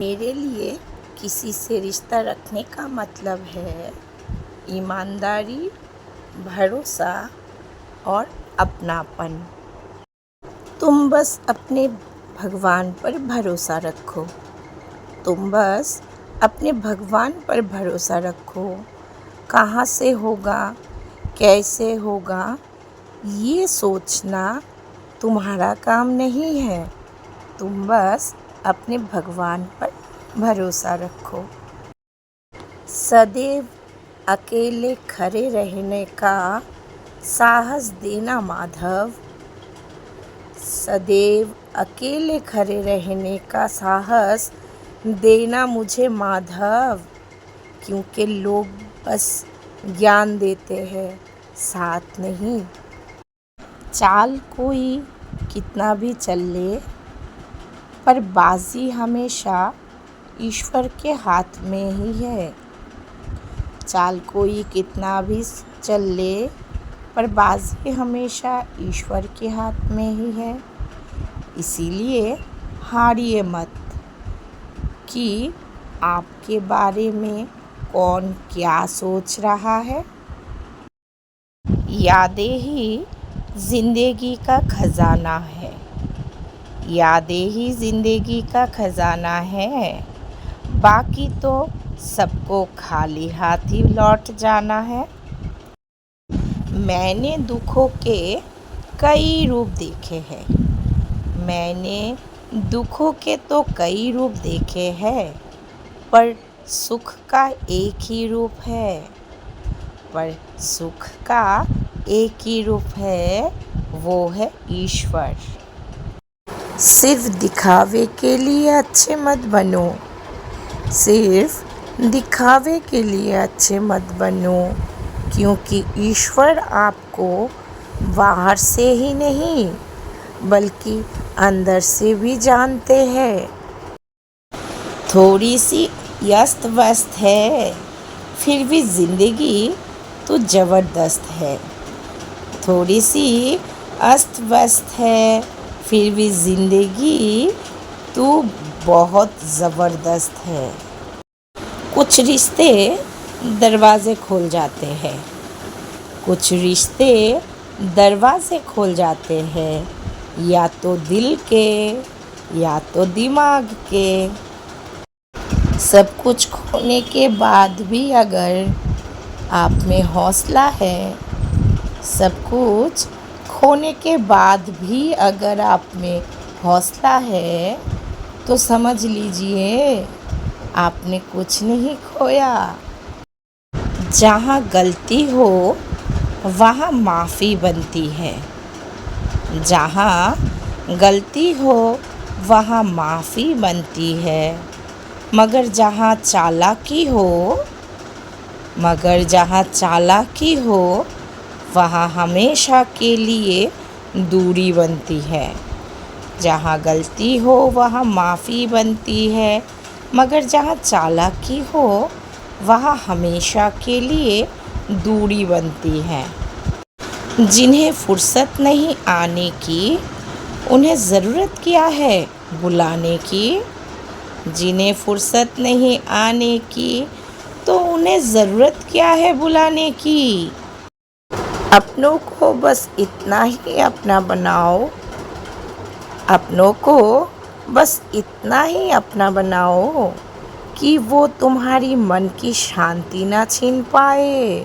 मेरे लिए किसी से रिश्ता रखने का मतलब है ईमानदारी, भरोसा और अपनापन। तुम बस अपने भगवान पर भरोसा रखो। तुम बस अपने भगवान पर भरोसा रखो। कहाँ से होगा, कैसे होगा, ये सोचना तुम्हारा काम नहीं है। तुम बस अपने भगवान पर भरोसा रखो। सदैव अकेले खड़े रहने का साहस देना माधव। सदैव अकेले खड़े रहने का साहस देना मुझे माधव, क्योंकि लोग बस ज्ञान देते हैं, साथ नहीं। चाल कोई कितना भी चल ले, पर बाजी हमेशा ईश्वर के हाथ में ही है। चाल कोई कितना भी चल ले, पर बाजी हमेशा ईश्वर के हाथ में ही है। इसीलिए हारिए मत कि आपके बारे में कौन क्या सोच रहा है। यादें ही जिंदगी का खजाना है। यादें ही जिंदगी का खजाना है। बाकी तो सबको खाली हाथ ही लौट जाना है। मैंने दुखों के कई रूप देखे हैं। मैंने दुखों के तो कई रूप देखे हैं, पर सुख का एक ही रूप है। पर सुख का एक ही रूप है, वो है ईश्वर। सिर्फ दिखावे के लिए अच्छे मत बनो। सिर्फ दिखावे के लिए अच्छे मत बनो, क्योंकि ईश्वर आपको बाहर से ही नहीं, बल्कि अंदर से भी जानते हैं। थोड़ी सी अस्त व्यस्त है, फिर भी जिंदगी तो ज़बरदस्त है। थोड़ी सी अस्त व्यस्त है, फिर भी जिंदगी तो बहुत ज़बरदस्त है। कुछ रिश्ते दरवाज़े खोल जाते हैं। कुछ रिश्ते दरवाज़े खोल जाते हैं, या तो दिल के या तो दिमाग के। सब कुछ खोने के बाद भी अगर आप में हौसला है, सब कुछ खोने के बाद भी अगर आप में हौसला है, तो समझ लीजिए आपने कुछ नहीं खोया। जहाँ गलती हो वहाँ माफ़ी बनती है। जहाँ गलती हो वहाँ माफ़ी बनती है, मगर जहाँ चालाकी हो वहाँ हमेशा के लिए दूरी बनती है। जहाँ गलती हो वहाँ माफ़ी बनती है, मगर जहाँ चालाकी हो वहाँ हमेशा के लिए दूरी बनती है। जिन्हें फुर्सत नहीं आने की, उन्हें ज़रूरत क्या है बुलाने की। जिन्हें फुर्सत नहीं आने की, तो उन्हें ज़रूरत क्या है बुलाने की। अपनों को बस इतना ही अपना बनाओ। अपनों को बस इतना ही अपना बनाओ कि वो तुम्हारी मन की शांति ना छीन पाए।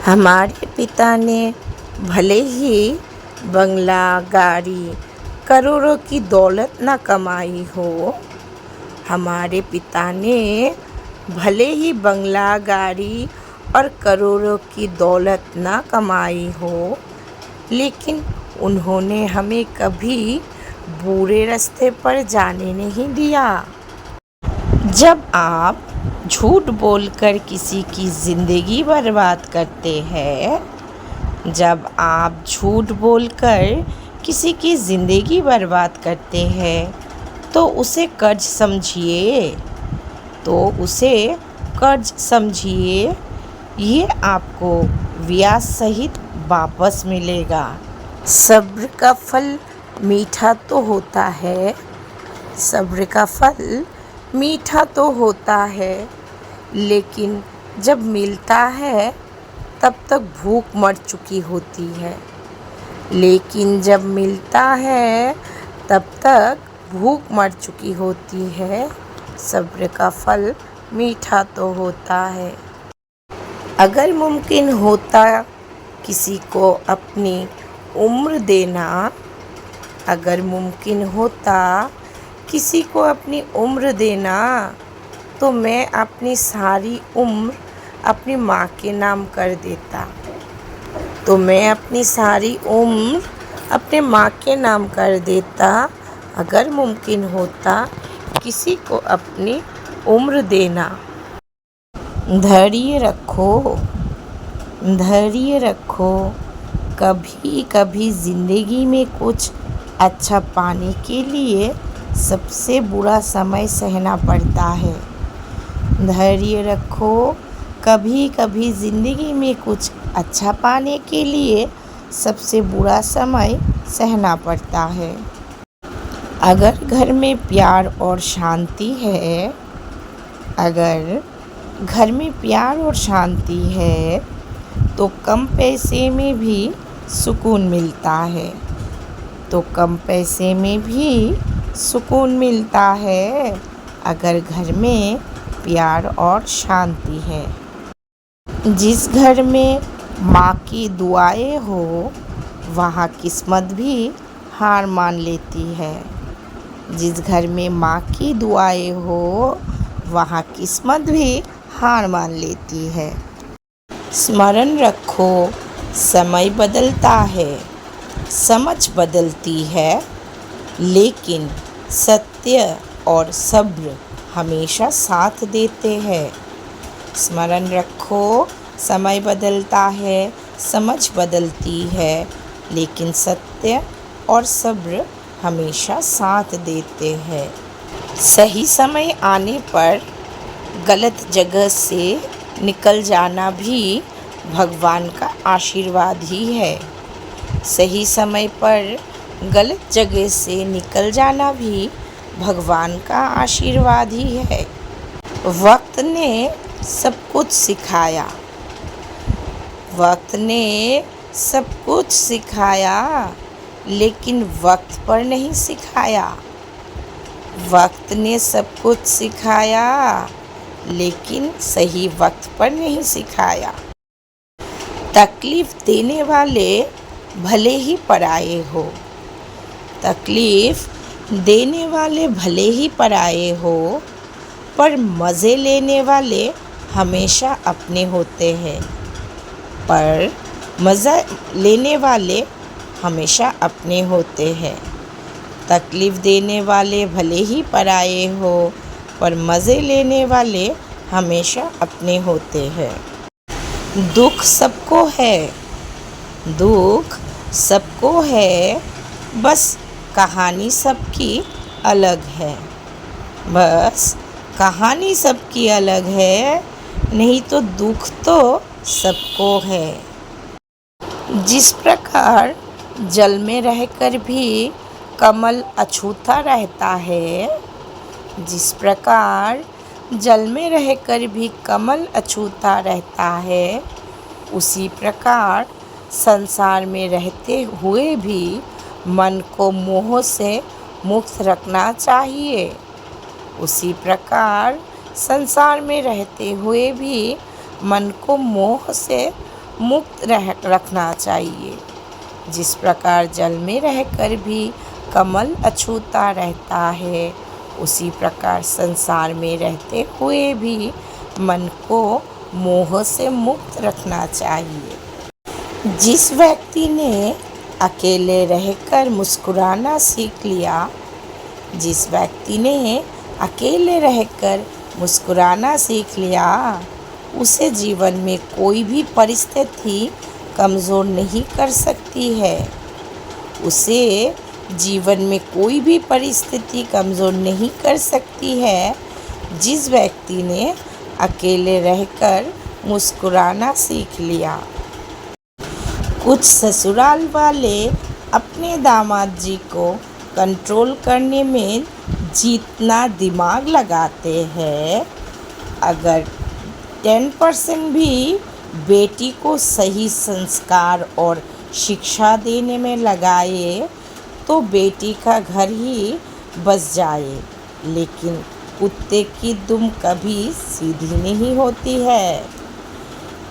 हमारे पिता ने भले ही बंगला, गाड़ी, करोड़ों की दौलत ना कमाई हो। हमारे पिता ने भले ही बंगला, गाड़ी और करोड़ों की दौलत ना कमाई हो, लेकिन उन्होंने हमें कभी बुरे रास्ते पर जाने नहीं दिया। जब आप झूठ बोलकर किसी की ज़िंदगी बर्बाद करते हैं, जब आप झूठ बोलकर किसी की ज़िंदगी बर्बाद करते हैं, तो उसे कर्ज समझिए। ये आपको ब्याज सहित वापस मिलेगा। सब्र का फल मीठा तो होता है, सब्र का फल मीठा तो होता है, लेकिन जब मिलता है तब तक भूख मर चुकी होती है। लेकिन जब मिलता है तब तक भूख मर चुकी होती है। सब्र का फल मीठा तो होता है। अगर मुमकिन होता किसी को अपनी उम्र देना, अगर मुमकिन होता किसी को अपनी उम्र देना, तो मैं अपनी सारी उम्र अपनी माँ के नाम कर देता। तो मैं अपनी सारी उम्र अपने माँ के नाम कर देता, अगर मुमकिन होता किसी को अपनी उम्र देना। धैर्य रखो, धैर्य रखो, कभी कभी ज़िंदगी में कुछ अच्छा पाने के लिए सबसे बुरा समय सहना पड़ता है। धैर्य रखो, कभी कभी ज़िंदगी में कुछ अच्छा पाने के लिए सबसे बुरा समय सहना पड़ता है। अगर घर में प्यार और शांति है, अगर घर में प्यार और शांति है तो कम पैसे में भी सुकून मिलता है। तो कम पैसे में भी सुकून मिलता है, अगर घर में प्यार और शांति है। जिस घर में माँ की दुआएं हो, वहाँ किस्मत भी हार मान लेती है। जिस घर में माँ की दुआएं हो, वहाँ किस्मत भी हार मान लेती है। स्मरण रखो, समय बदलता है, समझ बदलती है, लेकिन सत्य और सब्र हमेशा साथ देते हैं। स्मरण रखो, समय बदलता है, समझ बदलती है, लेकिन सत्य और सब्र हमेशा साथ देते हैं। सही समय आने पर गलत जगह से निकल जाना भी भगवान का आशीर्वाद ही है। सही समय पर गलत जगह से निकल जाना भी भगवान का आशीर्वाद ही है। वक्त ने सब कुछ सिखाया, वक्त ने सब कुछ सिखाया, लेकिन वक्त पर नहीं सिखाया। वक्त ने सब कुछ सिखाया, लेकिन सही वक्त पर नहीं सिखाया। तकलीफ़ देने वाले भले ही पराए हो, तकलीफ़ देने वाले भले ही पराए हो, पर मज़े लेने वाले हमेशा अपने होते हैं। पर मज़ा लेने वाले हमेशा अपने होते हैं। तकलीफ़ देने वाले भले ही पराए हो, पर मज़े लेने वाले हमेशा अपने होते हैं। दुख सबको है, दुख सबको है, बस कहानी सबकी अलग है। बस कहानी सबकी अलग है, नहीं तो दुख तो सबको है। जिस प्रकार जल में रहकर भी कमल अछूता रहता है, जिस प्रकार जल में रहकर भी कमल अछूता रहता है, उसी प्रकार संसार में रहते हुए भी मन को मोह से मुक्त रखना चाहिए। उसी प्रकार संसार में रहते हुए भी मन को मोह से मुक्त रखना चाहिए। जिस प्रकार जल में रहकर भी कमल अछूता रहता है, उसी प्रकार संसार में रहते हुए भी मन को मोह से मुक्त रखना चाहिए। जिस व्यक्ति ने अकेले रहकर मुस्कुराना सीख लिया, जिस व्यक्ति ने अकेले रहकर मुस्कुराना सीख लिया, उसे जीवन में कोई भी परिस्थिति कमज़ोर नहीं कर सकती है। उसे जीवन में कोई भी परिस्थिति कमज़ोर नहीं कर सकती है। जिस व्यक्ति ने अकेले रहकर मुस्कुराना सीख लिया। कुछ ससुराल वाले अपने दामाद जी को कंट्रोल करने में जितना दिमाग लगाते हैं, अगर 10% भी बेटी को सही संस्कार और शिक्षा देने में लगाए तो बेटी का घर ही बस जाए। लेकिन कुत्ते की दुम कभी सीधी नहीं होती है।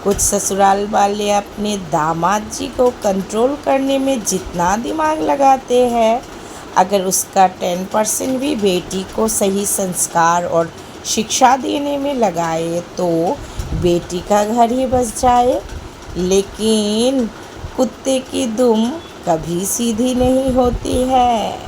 कुछ ससुराल वाले अपने दामाद जी को कंट्रोल करने में जितना दिमाग लगाते हैं, अगर उसका 10% भी बेटी को सही संस्कार और शिक्षा देने में लगाए तो बेटी का घर ही बस जाए। लेकिन कुत्ते की दुम कभी सीधी नहीं होती है।